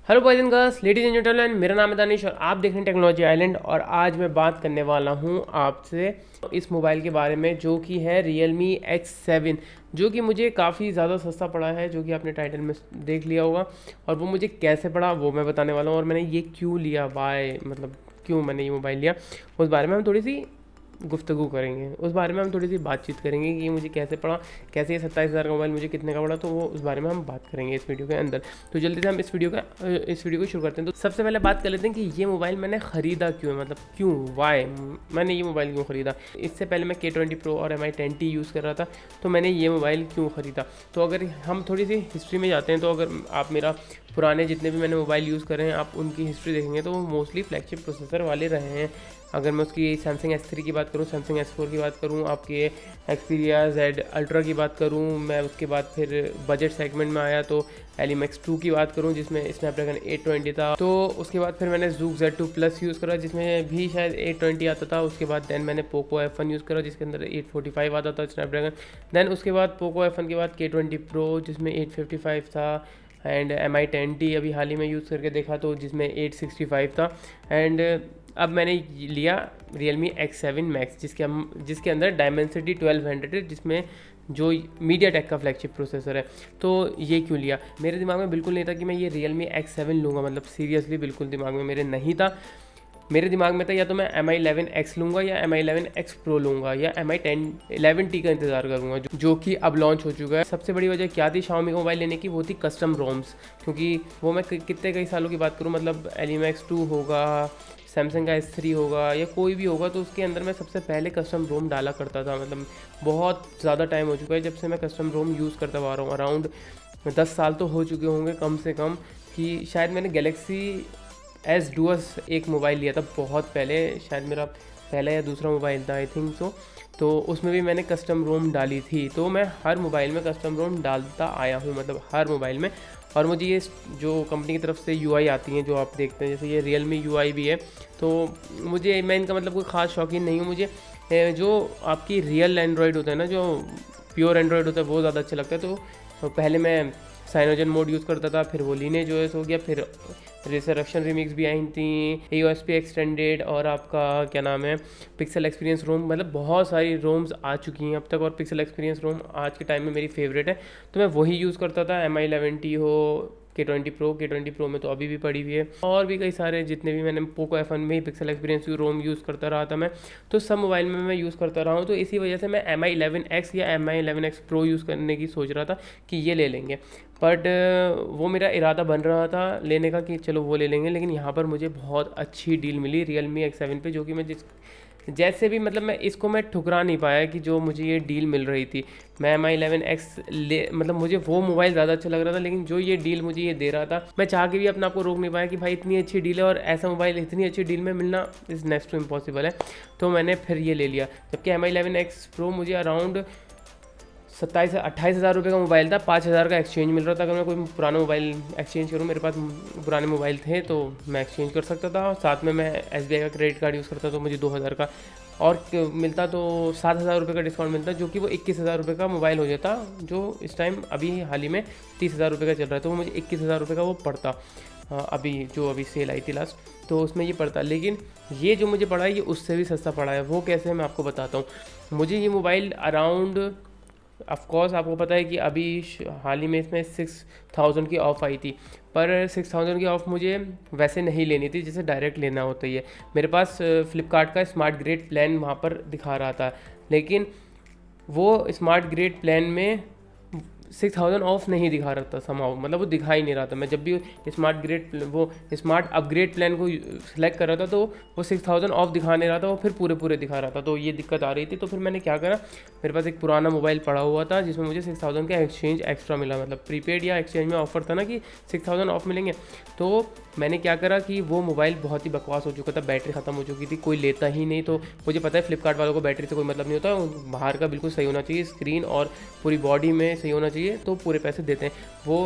Hello boys and girls, ladies and gentleman, मेरा नाम है दानिश और आप देख रहे हैं टेक्नोलॉजी आइलैंड। और आज मैं बात करने वाला हूं आपसे इस मोबाइल के बारे में जो कि है Realme X7, जो कि मुझे काफ़ी ज़्यादा सस्ता पड़ा है, जो कि आपने टाइटल में देख लिया होगा। और वो मुझे कैसे पड़ा वो मैं बताने वाला हूँ, और मैंने ये क्यों लिया, वाई मतलब क्यों मैंने ये मोबाइल लिया, उस बारे में हम थोड़ी सी गुफ्तगू करेंगे। उस बारे में हम थोड़ी सी बातचीत करेंगे कि ये मुझे कैसे पड़ा, कैसे ये 27,000 का मोबाइल मुझे कितने का पड़ा, तो वो उस बारे में हम बात करेंगे इस वीडियो के अंदर। तो जल्दी से हम इस वीडियो को शुरू करते हैं। तो सबसे पहले बात कर लेते हैं कि ये मोबाइल मैंने ख़रीदा क्यों है, मतलब क्यों, वाई मैंने ये मोबाइल क्यों ख़रीदा। इससे पहले मैं K20 Pro और MI 10T यूज़ कर रहा था, तो मैंने ये मोबाइल क्यों ख़रीदा। तो अगर हम थोड़ी सी हिस्ट्री में जाते हैं, तो अगर आप मेरा पुराने जितने भी मैंने मोबाइल यूज़ करे हैं, आप उनकी हिस्ट्री देखेंगे तो वो मोस्टली फ्लैगशिप प्रोसेसर वाले रहे हैं। अगर मैं उसकी Samsung S3 की बात करूँ, Samsung S4 की बात करूँ, आपके Xperia Z Ultra की बात करूँ, मैं उसके बाद फिर बजट सेगमेंट में आया तो Elim X2 की बात करूँ जिसमें स्नैपड्रैगन 820 था। तो उसके बाद फिर मैंने Zook Z2 Plus यूज़ करा जिसमें भी शायद 820 आता था। उसके बाद देन मैंने Poco F1 यूज़ करा जिसके अंदर 845 आता था स्नैपड्रैगन। देन उसके बाद Poco F1 के बाद K20 Pro जिसमें 855 था, एंड MI 10T अभी हाल ही में यूज़ करके देखा तो जिसमें 865 था। एंड अब मैंने लिया Realme X7 Max जिसके अंदर Dimensity 1200 है, जिसमें जो MediaTek का फ्लैगशिप प्रोसेसर है। तो ये क्यों लिया, मेरे दिमाग में बिल्कुल नहीं था कि मैं ये Realme X7 लूँगा, मतलब सीरियसली बिल्कुल दिमाग में मेरे नहीं था। मेरे दिमाग में था या तो मैं MI 11X लूँगा या MI 11X Pro लूँगा या MI 11T का इंतज़ार करूँगा, जो कि अब लॉन्च हो चुका है। सबसे बड़ी वजह क्या थी Xiaomi का मोबाइल लेने की, वो थी कस्टम रोम्स, क्योंकि वो मैं कितने कई सालों की बात करूँ, मतलब Elim X2 होगा, सैमसंग का S3 होगा या कोई भी होगा, तो उसके अंदर मैं सबसे पहले कस्टम रोम डाला करता था। मतलब बहुत ज़्यादा टाइम हो चुका है जब से मैं कस्टम रोम यूज़ करता आ रहा हूँ, अराउंड 10 साल तो हो चुके होंगे कम से कम। कि शायद मैंने गैलेक्सी S Duos एक मोबाइल लिया था बहुत पहले, शायद मेरा पहला या दूसरा मोबाइल था, आई थिंक सो। तो उसमें भी मैंने कस्टम रोम डाली थी। तो मैं हर मोबाइल में कस्टम रोम डालता आया हूँ, मतलब हर मोबाइल में। और मुझे ये जो कंपनी की तरफ से UI आती हैं जो आप देखते हैं, जैसे ये Realme UI भी है, तो मुझे, मैं इनका मतलब कोई ख़ास शौकीन नहीं हूँ। मुझे जो आपकी रियल एंड्रॉयड होता है ना, जो प्योर एंड्रॉयड होता है, वो ज़्यादा अच्छा लगता है। तो पहले मैं साइनोजन मोड यूज़ करता था, फिर वो लीनेज OS हो गया, फिर रिसरेक्शन रिमिक्स भी आई थी, AOSP एक्सटेंडेड, और आपका क्या नाम है, पिक्सल एक्सपीरियंस रोम, मतलब बहुत सारी रोम्स आ चुकी हैं अब तक। और पिक्सल एक्सपीरियंस रोम आज के टाइम में मेरी फेवरेट है, तो मैं वही यूज़ करता था। MI 11T हो, K20 Pro में तो अभी भी पड़ी हुई है, और भी कई सारे जितने भी मैंने Poco F1 में ही पिक्सल एक्सपीरियंस रोम यूज़ करता रहा था मैं, तो सब मोबाइल में मैं यूज़ करता रहा हूँ। तो इसी वजह से मैं MI 11X या MI 11X Pro यूज़ करने की सोच रहा था कि ये ले लेंगे। बट वो मेरा इरादा बन रहा था लेने का कि चलो वो ले लेंगे, लेकिन यहाँ पर मुझे बहुत अच्छी डील मिली Realme X7 पे, जो कि मैं जैसे भी, मतलब मैं इसको मैं ठुकरा नहीं पाया कि जो मुझे ये डील मिल रही थी। मैं MI 11X मतलब मुझे वो मोबाइल ज़्यादा अच्छा लग रहा था, लेकिन जो ये डील मुझे ये दे रहा था, मैं चाह के भी अपने आप को रोक नहीं पाया कि भाई इतनी अच्छी डील है और ऐसा मोबाइल इतनी अच्छी डील में मिलना इज़ नेक्स्ट टू इम्पॉसिबल है। तो मैंने फिर ये ले लिया, जबकि MI 11X Pro मुझे अराउंड 28,000 रुपये का मोबाइल था, 5,000 का एक्सचेंज मिल रहा था। अगर मैं कोई पुराना मोबाइल एक्सचेंज करूँ, मेरे पास पुराने मोबाइल थे तो मैं एक्सचेंज कर सकता था। और साथ में मैं SBI का क्रेडिट कार्ड यूज़ करता तो मुझे 2,000 का और मिलता, तो 7,000 रुपये का डिस्काउंट मिलता, जो कि वो 21,000 रुपये का मोबाइल हो जाता, जो इस टाइम अभी हाल ही में 30,000 रुपये का चल रहा है। तो वो मुझे 21,000 रुपये का वो पड़ता, अभी सेल आई थी लास्ट, तो उसमें ये पड़ता। लेकिन ये जो मुझे पड़ा है ये उससे भी सस्ता पड़ा है। वो कैसे है मैं आपको बताता हूँ। मुझे ये मोबाइल अराउंड, ऑफकोर्स आपको पता है कि अभी हाल ही में इसमें 6,000 की ऑफ़ आई थी, पर 6,000 की ऑफ़ मुझे वैसे नहीं लेनी थी जैसे डायरेक्ट लेना होता ही है। मेरे पास फ्लिपकार्ट का स्मार्ट ग्रेड प्लान वहाँ पर दिखा रहा था, लेकिन वो स्मार्ट ग्रेड प्लान में 6,000 ऑफ नहीं दिखा रहा था समाउ, मतलब वो दिखा ही नहीं रहा था। मैं जब भी स्मार्ट अपग्रेड प्लान को सिलेक्ट कर रहा था तो वो 6,000 ऑफ दिखा नहीं रहा था, वो फिर पूरे दिखा रहा था। तो ये दिक्कत आ रही थी। तो फिर मैंने क्या करा, मेरे पास एक पुराना मोबाइल पड़ा हुआ था जिसमें मुझे 6,000 का एक्सचेंज एक्स्ट्रा मिला, मतलब प्रीपेड या एक्सचेंज में ऑफर था ना कि 6,000 ऑफ मिलेंगे। तो मैंने क्या करा कि वो मोबाइल बहुत ही बकवास हो चुका था, बैटरी ख़त्म हो चुकी थी, कोई लेता ही नहीं। तो मुझे पता है फ्लिपकार्ट वालों को बैटरी से कोई मतलब नहीं होता, बाहर का बिल्कुल सही होना चाहिए, स्क्रीन और पूरी बॉडी में सही होना चाहिए, तो पूरे पैसे देते हैं। वो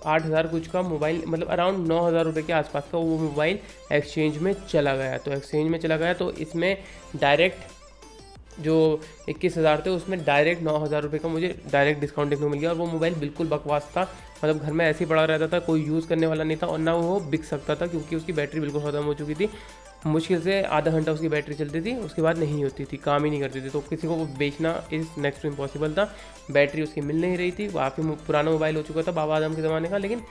8,000 कुछ का मोबाइल, मतलब अराउंड 9,000 रुपये के आसपास का वो मोबाइल एक्सचेंज में चला गया। तो एक्सचेंज में चला गया तो इसमें डायरेक्ट जो 21,000 थे उसमें डायरेक्ट 9,000 रुपये का मुझे डायरेक्ट डिस्काउंट देखने को मिल गया। और वो मोबाइल बिल्कुल बकवास था, मतलब घर में ऐसे ही पड़ा रहता था, कोई यूज़ करने वाला नहीं था और ना वो बिक सकता था क्योंकि उसकी बैटरी बिल्कुल ख़त्म हो चुकी थी। मुश्किल से आधा घंटा उसकी बैटरी चलती थी, उसके बाद नहीं होती थी, काम ही नहीं करती थी। तो किसी को वो बेचना इज़ नेक्स्ट टू इम्पॉसिबल था। बैटरी उसकी मिल नहीं रही थी, काफ़ी पुराना मोबाइल हो चुका था बाबा आदम के ज़माने का, लेकिन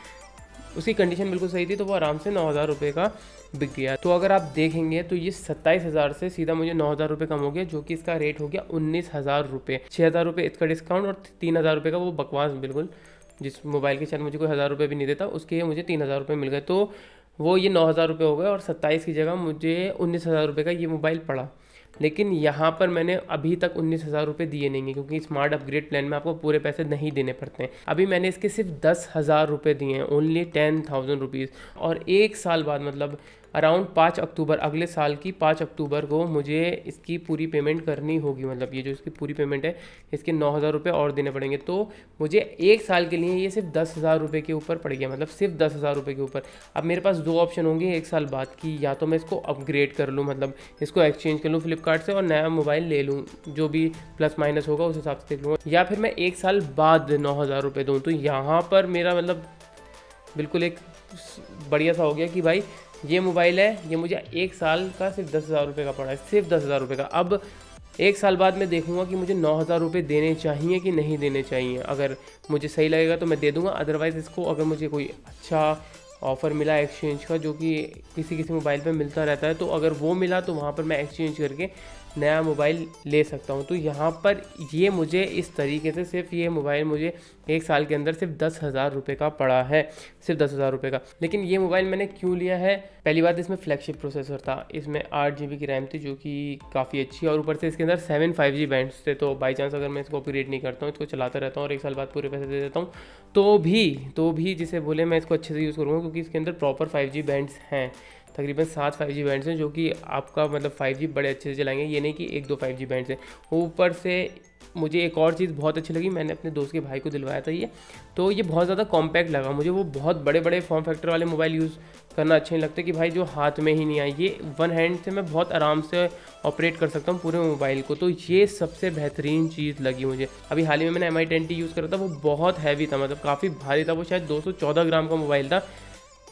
उसकी कंडीशन बिल्कुल सही थी, तो वो आराम से 9,000 रुपये का बिक गया। तो अगर आप देखेंगे तो ये 27,000 से सीधा मुझे 9,000 रुपये कम हो गया, जो कि इसका रेट हो गया 19,000 रुपये। 6,000 रुपये इसका डिस्काउंट और 3,000 रुपये का वो बकवास बिल्कुल, जिस मोबाइल के शायद मुझे कोई 1,000 रुपये भी नहीं देता, उसके मुझे 3,000 रुपये मिल गए। तो वो ये 9,000 रुपये हो गए और 27 की जगह मुझे 19,000 रुपये का ये मोबाइल पड़ा। लेकिन यहाँ पर मैंने अभी तक 19,000 रुपये दिए नहीं है, क्योंकि स्मार्ट अपग्रेड प्लान में आपको पूरे पैसे नहीं देने पड़ते हैं। अभी मैंने इसके सिर्फ 10,000 रुपये दिए हैं, ओनली 10,000 रुपीज़। और एक साल बाद, मतलब अराउंड 5 अक्टूबर, अगले साल की 5 अक्टूबर को मुझे इसकी पूरी पेमेंट करनी होगी। मतलब ये जो इसकी पूरी पेमेंट है, इसके 9,000 रुपये और देने पड़ेंगे। तो मुझे एक साल के लिए ये सिर्फ 10,000 रुपये के ऊपर पड़ गया, मतलब सिर्फ 10,000 रुपये के ऊपर। अब मेरे पास दो ऑप्शन होंगे एक साल बाद की, या तो मैं इसको अपग्रेड कर लूँ, मतलब इसको एक्सचेंज कर लूँ फ्लिपकार्ट से और नया मोबाइल ले लूँ, जो भी प्लस माइनस होगा उस हिसाब से देख लूँगा, या फिर मैं एक साल बाद 9,000 रुपये दूँ। तो यहाँ पर मेरा मतलब बिल्कुल एक बढ़िया सा हो गया कि भाई ये मोबाइल है, ये मुझे एक साल का सिर्फ 10,000 रुपये का पड़ा है, सिर्फ 10,000 रुपये का। अब एक साल बाद मैं देखूंगा कि मुझे 9,000 रुपये देने चाहिए कि नहीं देने चाहिए। अगर मुझे सही लगेगा तो मैं दे दूंगा, अदरवाइज़ इसको अगर मुझे कोई अच्छा ऑफ़र मिला एक्सचेंज का, जो कि किसी किसी मोबाइल पे मिलता रहता है, तो अगर वो मिला तो वहाँ पर मैं एक्सचेंज करके नया मोबाइल ले सकता हूँ। तो यहाँ पर ये मुझे इस तरीके से सिर्फ ये मोबाइल मुझे एक साल के अंदर सिर्फ 10,000 रुपये का पड़ा है, सिर्फ 10,000 रुपये का। लेकिन ये मोबाइल मैंने क्यों लिया है? पहली बात, इसमें फ्लैगशिप प्रोसेसर था, इसमें 8 GB की रैम थी, जो कि काफ़ी अच्छी है, और ऊपर से इसके अंदर 7 5G बैंड्स थे। तो बाई चांस अगर मैं इसको ऑपरेट नहीं करता हूँ, इसको चलाता रहता हूँ और एक साल बाद पूरे पैसे दे देता हूँ, तो भी जिसे बोले मैं इसको अच्छे से यूज़ करूँगा, क्योंकि इसके अंदर प्रॉपर 5G बैंड्स हैं। तकरीबन 7 5G बैंड्स हैं, जो कि आपका मतलब 5G बड़े अच्छे से चलाएंगे। ये नहीं कि 1-2 5G बैंड्स हैं। ऊपर से मुझे एक और चीज़ बहुत अच्छी लगी, मैंने अपने दोस्त के भाई को दिलवाया था ये, तो ये बहुत ज़्यादा कॉम्पैक्ट लगा मुझे। वो बहुत बड़े बड़े फॉर्म फैक्टर वाले मोबाइल यूज़ करना अच्छे नहीं लगते कि भाई जो हाथ में ही नहीं आए, ये वन हैंड से मैं बहुत आराम से ऑपरेट कर सकता हूँ पूरे मोबाइल को। तो ये सबसे बेहतरीन चीज़ लगी मुझे। अभी हाल ही में मैंने MI10T यूज़ करा था, वो बहुत हैवी था, मतलब काफ़ी भारी था, वो शायद 214 ग्राम का मोबाइल था।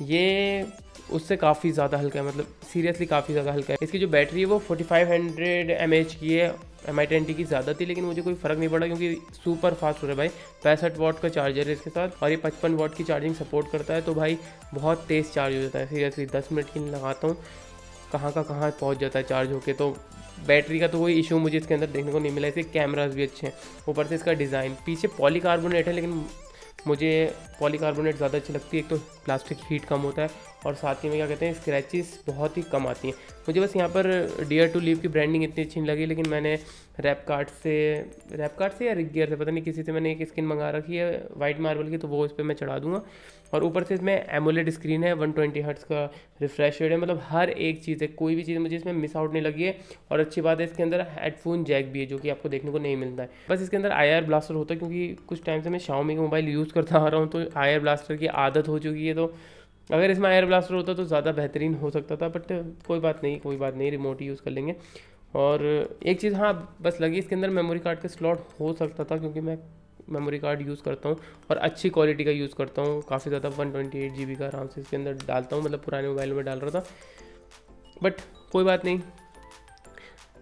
ये उससे काफ़ी ज़्यादा हल्का है, मतलब सीरियसली काफ़ी ज़्यादा हल्का है। इसकी जो बैटरी है वो 4500 mAh की है, MI10T की ज़्यादा थी, लेकिन मुझे कोई फ़र्क नहीं पड़ा क्योंकि सुपर फास्ट हो रहा है भाई। 65 वाट का चार्जर है इसके साथ, और ये 55 वाट की चार्जिंग सपोर्ट करता है। तो भाई बहुत तेज़ चार्ज हो जाता है, सीरियसली 10 मिनट की लगाता हूँ, कहाँ का कहाँ पहुँच जाता है चार्ज होके। तो बैटरी का तो कोई इशू मुझे इसके अंदर देखने को नहीं मिला। इसके कैमरास भी अच्छे हैं, ऊपर से इसका डिज़ाइन, पीछे पॉलीकार्बोनेट है, लेकिन मुझे पॉलीकार्बोनेट ज़्यादा अच्छी लगती है। एक तो प्लास्टिक हीट कम होता है, और साथ ही में क्या कहते हैं, स्क्रैचेस बहुत ही कम आती हैं। मुझे बस यहाँ पर डियर टू लीव की ब्रांडिंग इतनी अच्छी नहीं लगी, लेकिन मैंने रैपकार्ट से या रिगियर से, पता नहीं किसी से मैंने एक स्किन मंगा रखी है वाइट मार्बल की, तो वो इस पर मैं चढ़ा दूँगा। और ऊपर से इसमें एमोलेड स्क्रीन है, 120 हर्ट्ज़ का रिफ्रेश रेट है, मतलब हर एक चीज़ है, कोई भी चीज़ मुझे इसमें मिस आउट नहीं लगी है। और अच्छी बात है, इसके अंदर हेडफोन जैक भी है, जो कि आपको देखने को नहीं मिलता है। बस इसके अंदर IR ब्लास्टर होता है, क्योंकि कुछ टाइम से मैं Xiaomi का मोबाइल यूज़ करता आ रहा हूँ, तो IR ब्लास्टर की आदत हो चुकी है। तो अगर इसमें IR ब्लास्टर होता तो ज़्यादा बेहतरीन हो सकता था, बट कोई बात नहीं, रिमोट ही यूज़ कर लेंगे। और एक चीज़ हाँ बस लगी, इसके अंदर मेमोरी कार्ड का स्लॉट हो सकता था, क्योंकि मैं मेमोरी कार्ड यूज़ करता हूँ और अच्छी क्वालिटी का यूज़ करता हूँ, काफ़ी ज़्यादा 128 GB का आराम से इसके अंदर डालता हूँ, मतलब पुराने मोबाइलों में डाल रहा था, बट कोई बात नहीं।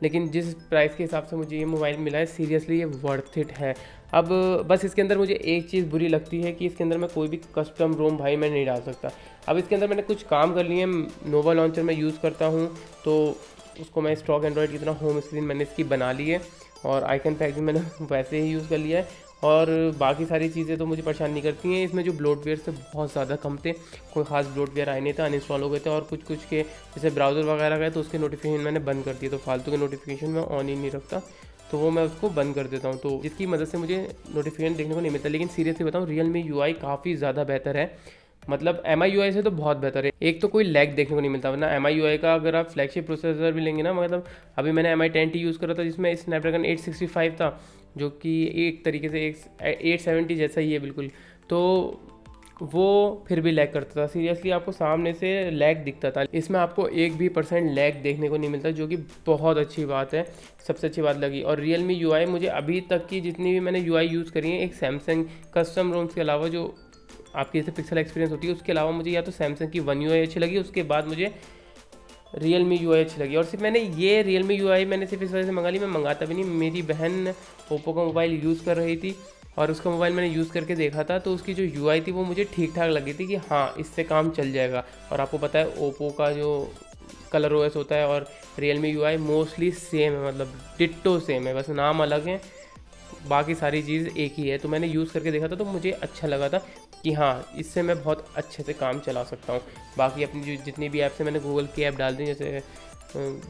लेकिन जिस प्राइस के हिसाब से मुझे ये मोबाइल मिला है, सीरियसली ये वर्थ इट है। अब बस इसके अंदर मुझे एक चीज़ बुरी लगती है कि इसके अंदर मैं कोई भी कस्टम रोम भाई मैं नहीं डाल सकता। अब इसके अंदर मैंने कुछ काम कर लिए, नोवा लॉन्चर मैं यूज़ करता हूँ, तो उसको मैं स्टॉक एंड्रॉयड की तरह होम स्क्रीन मैंने इसकी बना ली है, और आइकन पैक भी मैंने वैसे ही यूज़ कर लिया है, और बाकी सारी चीज़ें तो मुझे परेशान नहीं करती हैं। इसमें जो ब्लोटवेयर से बहुत ज़्यादा कम थे, कोई ख़ास ब्लोटवेयर आए नहीं थे, अनइंस्टॉल हो गए थे, और कुछ के जैसे ब्राउज़र वगैरह गए तो उसके नोटिफिकेशन मैंने बंद कर दिए, तो फालतू के नोटिफिकेशन मैं ऑन ही नहीं रखता, तो वो मैं उसको बंद कर देता हूँ, तो जिसकी मदद से मुझे नोटिफिकेशन देखने को नहीं मिलता। लेकिन सीरियसली बताऊँ, Realme UI काफ़ी ज़्यादा बेहतर है, मतलब MI UI से तो बहुत बेहतर है। एक तो कोई लैग देखने को नहीं मिलता, वरना MI UI का अगर आप फ्लैगशिप प्रोसेसर भी लेंगे ना, मतलब अभी मैंने MI10T यूज़ करा था, जिसमें स्नैपड्रैगन 865 था, जो कि एक तरीके से 870 जैसा ही है बिल्कुल। तो वो फिर भी लैग करता था। सीरियसली आपको सामने से लैग दिखता था, इसमें आपको 1% लैग देखने को नहीं मिलता, जो कि बहुत अच्छी बात है, सबसे अच्छी बात लगी। और Realme UI मुझे अभी तक की जितनी भी मैंने UI यूज़ करी है, एक सैमसंग कस्टम रोम्स के अलावा जो आपकी जैसे पिक्सल एक्सपीरियंस होती है उसके अलावा मुझे या तो सैमसंग की One UI अच्छी लगी, उसके बाद मुझे Realme UI अच्छी लगी। और सिर्फ मैंने ये Realme UI मैंने सिर्फ इस वजह से मंगा ली, मैं मंगाता भी नहीं, मेरी बहन ओप्पो का मोबाइल यूज़ कर रही थी और उसका मोबाइल मैंने यूज़ करके देखा था, तो उसकी जो UI थी वो मुझे ठीक ठाक लगी थी कि हाँ इससे काम चल जाएगा। और आपको पता है ओप्पो का जो कलर OS होता है और Realme UI मोस्टली सेम है, मतलब डिट्टो सेम है, बस नाम अलग है, बाकी सारी चीज़ एक ही है। तो मैंने यूज़ करके देखा था तो मुझे अच्छा लगा था कि हाँ इससे मैं बहुत अच्छे से काम चला सकता हूँ। बाकी अपनी जो जितनी भी ऐप्स हैं मैंने गूगल की ऐप डाल दी, जैसे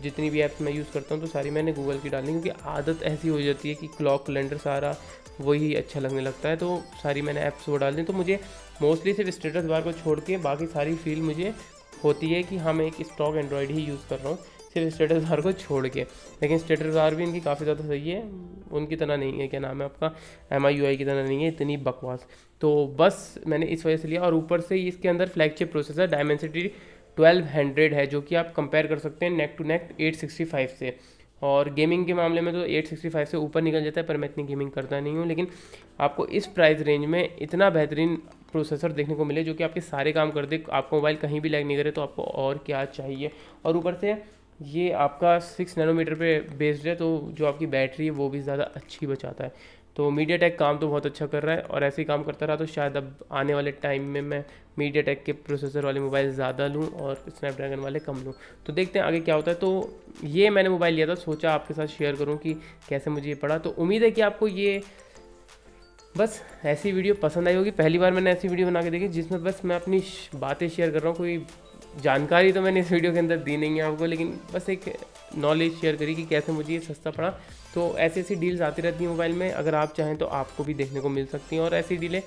जितनी भी ऐप्स मैं यूज़ करता हूँ तो सारी मैंने गूगल की डाल दी, क्योंकि आदत ऐसी हो जाती है कि क्लॉक कैलेंडर सारा वही अच्छा लगने लगता है, तो सारी मैंने ऐप्स वो डाल दी। तो मुझे मोस्टली सिर्फ स्टेटस बार को छोड़ के बाकी सारी फील मुझे होती है कि हाँ मैं एक स्टॉक एंड्रॉयड ही यूज़ कर रहा हूँ, सिर्फ स्टेटस बार को छोड़ के। लेकिन स्टेटस बार भी इनकी काफ़ी ज़्यादा सही है, उनकी तरह नहीं है, क्या नाम है आपका, MI UI की तरह नहीं है इतनी बकवास। तो बस मैंने इस वजह से लिया। और ऊपर से इसके अंदर फ्लैगशिप प्रोसेसर डायमेंसिटी 1200 है, जो कि आप कंपेयर कर सकते हैं नेक टू नेक 865 से। और गेमिंग के मामले में तो 865 से ऊपर निकल जाता है, पर मैं इतनी गेमिंग करता नहीं हूँ। लेकिन आपको इस प्राइस रेंज में इतना बेहतरीन प्रोसेसर देखने को मिले जो कि आपके सारे काम कर दे, आपका मोबाइल कहीं भी लैग नहीं करे, तो आपको और क्या चाहिए। और ऊपर से ये आपका 6 नैनोमीटर पे बेस्ड है, तो जो आपकी बैटरी है वो भी ज़्यादा अच्छी बचाता है। तो मीडियाटेक काम तो बहुत अच्छा कर रहा है, और ऐसे ही काम करता रहा तो शायद अब आने वाले टाइम में मैं मीडियाटेक के प्रोसेसर वाले मोबाइल ज़्यादा लूँ और स्नैपड्रैगन वाले कम लूँ। तो देखते हैं आगे क्या होता है। तो ये मैंने मोबाइल लिया था, सोचा आपके साथ शेयर करूँ कि कैसे मुझे ये पड़ा। तो उम्मीद है कि आपको ये बस ऐसी वीडियो पसंद आई होगी। पहली बार मैंने ऐसी वीडियो बना के देखी जिसमें बस मैं अपनी बातें शेयर कर रहा हूँ, कोई जानकारी तो मैंने इस वीडियो के अंदर दी नहीं है आपको, लेकिन बस एक नॉलेज शेयर करी कि कैसे मुझे ये सस्ता पड़ा। तो ऐसी ऐसी डील्स आती रहती हैं मोबाइल में, अगर आप चाहें तो आपको भी देखने को मिल सकती हैं, और ऐसी डीलें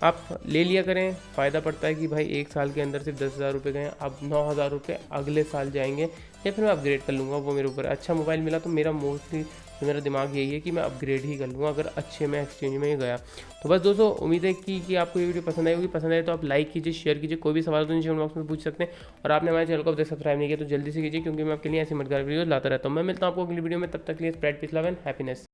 आप ले लिया करें। फ़ायदा पड़ता है कि भाई एक साल के अंदर सिर्फ 10,000 रुपये गए, अब 9,000 रुपये अगले साल जाएंगे, या फिर मैं अपग्रेड कर लूँगा, वो मेरे ऊपर। अच्छा मोबाइल मिला तो मेरा मोस्टली तो मेरा दिमाग यही है कि मैं अपग्रेड ही कर लूँगा अगर अच्छे में एक्सचेंज में ही गया। तो बस दोस्तों, उम्मीद है कि आपको ये वीडियो पसंद आई होगी। पसंद आए तो आप लाइक कीजिए, शेयर कीजिए, कोई भी सवाल तो नीचे कमेंट बॉक्स में पूछ सकते हैं। और आपने हमारे चैनल को अब तक सब्सक्राइब नहीं किया तो जल्दी से कीजिए, क्योंकि मैं आपके लिए ऐसी मददगार वीडियो लाता रहता हूँ। मैं मिलता हूँ आपको अगली वीडियो में, तब तक के लिए spread piece love and happiness.